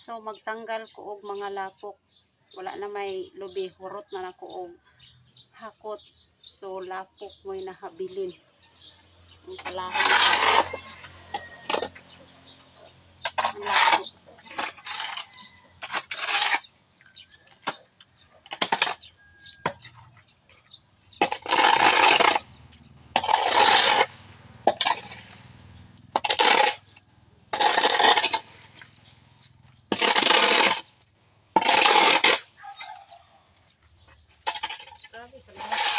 So magtanggal ko og mga lapok. Wala na may lubi, hurot na nako og hakot. So lapok mo'y nahabilin. Ang palahon ang lapok. Grabe talaga.